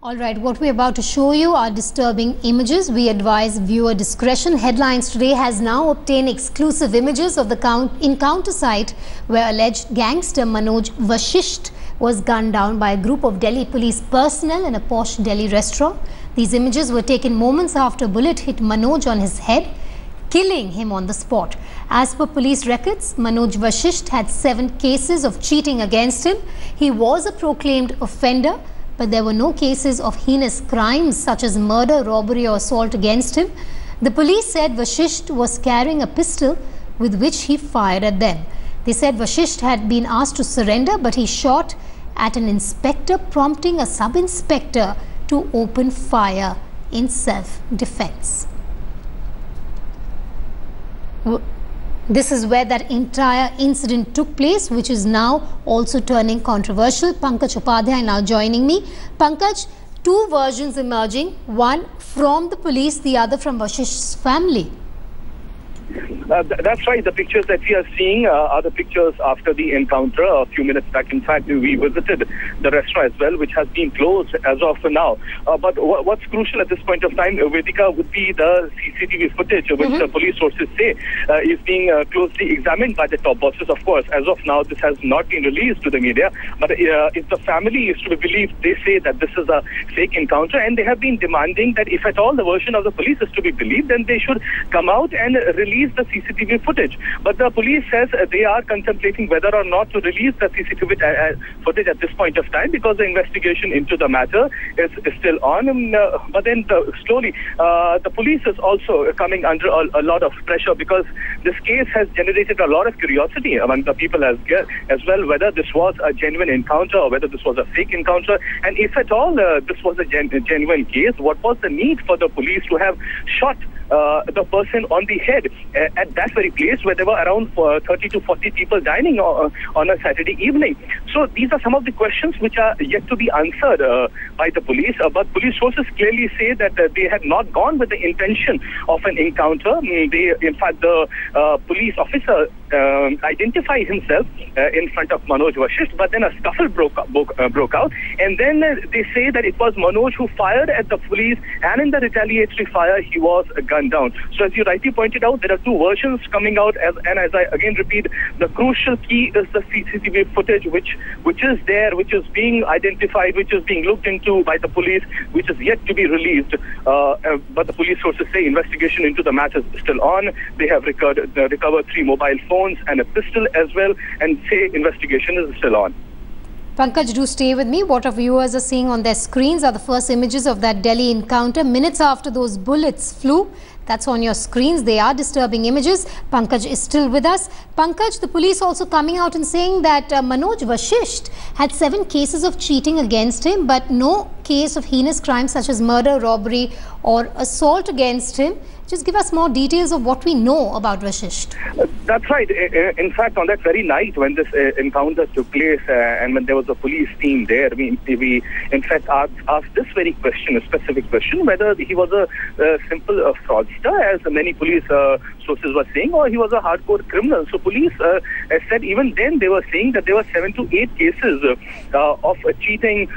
Alright, what we're about to show you are disturbing images. We advise viewer discretion. Headlines Today has now obtained exclusive images of the encounter site where alleged gangster Manoj Vashishtha was gunned down by a group of Delhi police personnel in a posh Delhi restaurant. These images were taken moments after a bullet hit Manoj on his head, killing him on the spot. As per police records, Manoj Vashishtha had 7 cases of cheating against him. He was a proclaimed offender, but there were no cases of heinous crimes such as murder, robbery or assault against him. The police said Vashishtha was carrying a pistol with which he fired at them. They said Vashishtha had been asked to surrender, but he shot at an inspector, prompting a sub-inspector to open fire in self-defense. This is where that entire incident took place, which is now also turning controversial. Pankaj Upadhyay now joining me. Pankaj, 2 versions emerging, one from the police, the other from Vashishtha's family. That's right. The pictures that we are seeing are the pictures after the encounter a few minutes back. In fact, we visited the restaurant as well, which has been closed as of now. But what's crucial at this point of time, Vedika, would be the CCTV footage, which the police sources say is being closely examined by the top bosses. Of course, as of now, this has not been released to the media. But if the family is to be believed, they say that this is a fake encounter, and they have been demanding that if at all the version of the police is to be believed, then they should come out and release the CCTV footage. But the police says they are contemplating whether or not to release the CCTV footage at this point of time, because the investigation into the matter is still on. But then slowly, the police is also coming under a lot of pressure, because this case has generated a lot of curiosity among the people as well, whether this was a genuine encounter or whether this was a fake encounter. And if at all this was a genuine case, what was the need for the police to have shot the person on the head at that very place where there were around 30 to 40 people dining on a Saturday evening? So these are some of the questions which are yet to be answered by the police. But police sources clearly say that they had not gone with the intention of an encounter. In fact, the police officer identified himself in front of Manoj Vashishtha, but then a scuffle broke out, and then they say that it was Manoj who fired at the police, and in the retaliatory fire he was gunned down. So as you rightly pointed out, there are 2 versions coming out, and as I again repeat, the crucial key is the CCTV footage which is there, which is being identified, which is being looked into by the police, which is yet to be released. But the police sources say investigation into the matter is still on. They have recovered 3 mobile phones and a pistol as well, and say investigation is still on. Pankaj, do stay with me. What our viewers are seeing on their screens are the first images of that Delhi encounter. Minutes after those bullets flew, that's on your screens. They are disturbing images. Pankaj is still with us. Pankaj, the police also coming out and saying that Manoj Vashishtha had 7 cases of cheating against him, but no case of heinous crimes such as murder, robbery or assault against him. Just give us more details of what we know about Vashishtha. That's right. In fact, on that very night when this encounter took place and when there was a police team there, we in fact asked this very question, a specific question, whether he was a simple fraudster, as many police sources were saying, or he was a hardcore criminal. So police said even then they were saying that there were 7 to 8 cases of cheating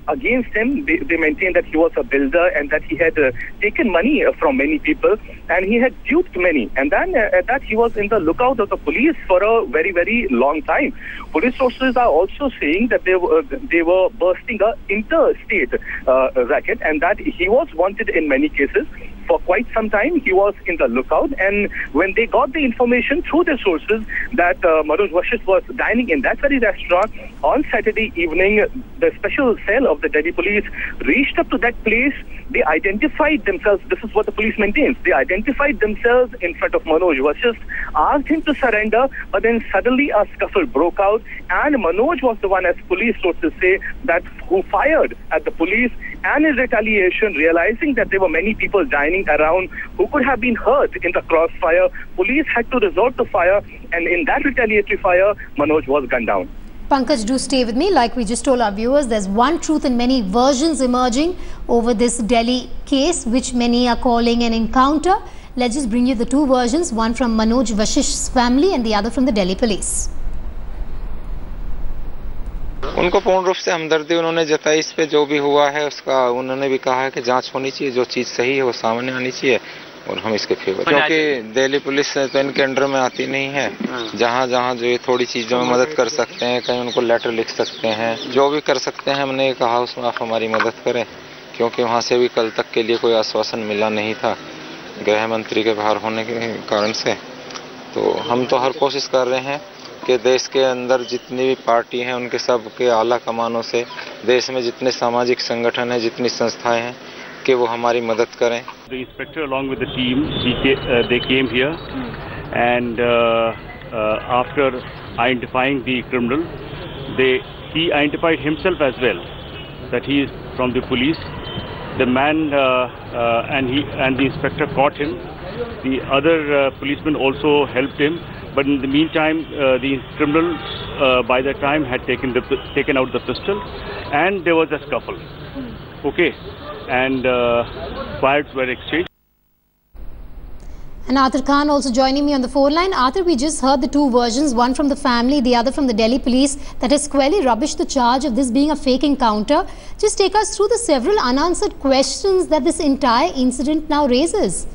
against him. They maintained that he was a builder and that he had taken money from many people, and he had duped many, and then that he was in the lookout of the police for a very, very long time. Police sources are also saying that they were bursting a interstate racket, and that he was wanted in many cases. For quite some time, he was in the lookout, and when they got the information through their sources that Manoj Vashishtha was dining in that very restaurant on Saturday evening, the special cell of the Delhi police reached up to that place. They identified themselves. This is what the police maintains. They identified themselves in front of Manoj Vashishtha, asked him to surrender, but then suddenly a scuffle broke out, and Manoj was the one, as police sources say, that who fired at the police. And in retaliation, realizing that there were many people dining around who could have been hurt in the crossfire, police had to resort to fire, and in that retaliatory fire, Manoj was gunned down. Pankaj, do stay with me. Like we just told our viewers, there's one truth and many versions emerging over this Delhi case, which many are calling an encounter. Let's just bring you the 2 versions, one from Manoj Vashishtha's family and the other from the Delhi police. उनको पूर्ण रूप से हमदर्दी उन्होंने जताई इस पे, जो भी हुआ है उसका उन्होंने भी कहा है कि जांच होनी चाहिए, जो चीज़ सही है वो सामने आनी चाहिए और हम इसके फेवर, क्योंकि दिल्ली पुलिस तो इनके अंडर में आती नहीं है। जहाँ जहाँ जो ये थोड़ी चीज़ों में मदद कर सकते हैं, कहीं उनको लेटर लिख सकते हैं, जो भी कर सकते हैं हमने कहा उसमें आप हमारी मदद करें, क्योंकि वहाँ से भी कल तक के लिए कोई आश्वासन मिला नहीं था गृह मंत्री के बाहर होने के कारण से। तो हम तो हर कोशिश कर रहे हैं कि देश के अंदर जितनी भी पार्टी हैं उनके सब के आला कमानों से, देश में जितने सामाजिक संगठन हैं, जितनी संस्थाएं हैं, कि वो हमारी मदद करें। The inspector along with the team, they came here and after identifying the criminal, he identified himself as well that he is from the police. The man and the inspector caught him. The other policeman also helped him, but in the meantime, the criminal by that time had taken out the pistol, and there was a scuffle. Okay, and fires were exchanged. And Arthur Khan also joining me on the phone line. Arthur, we just heard the two versions, one from the family, the other from the Delhi police, that has squarely rubbished the charge of this being a fake encounter. Just take us through the several unanswered questions that this entire incident now raises.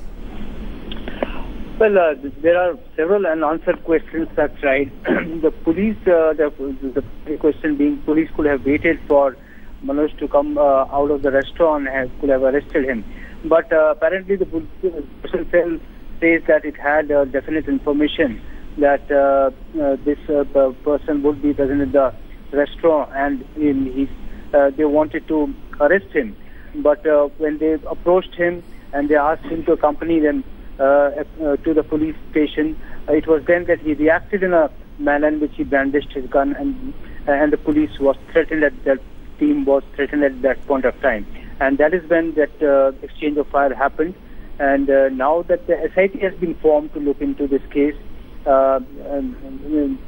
Well, there are several unanswered questions, that's right. The police, the question being, police could have waited for Manoj to come out of the restaurant and could have arrested him. But apparently the person says that it had definite information that this person would be present in the restaurant, and they wanted to arrest him. But when they approached him and they asked him to accompany them to the police station, it was then that he reacted in a manner in which he brandished his gun, and the police was threatened at that team was threatened at that point of time. And that is when that exchange of fire happened. And now that the SIT has been formed to look into this case,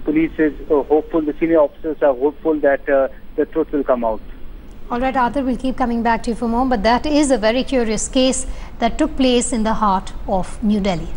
police is hopeful, the senior officers are hopeful that the truth will come out. All right, Arthur, we'll keep coming back to you for more, but that is a very curious case that took place in the heart of New Delhi.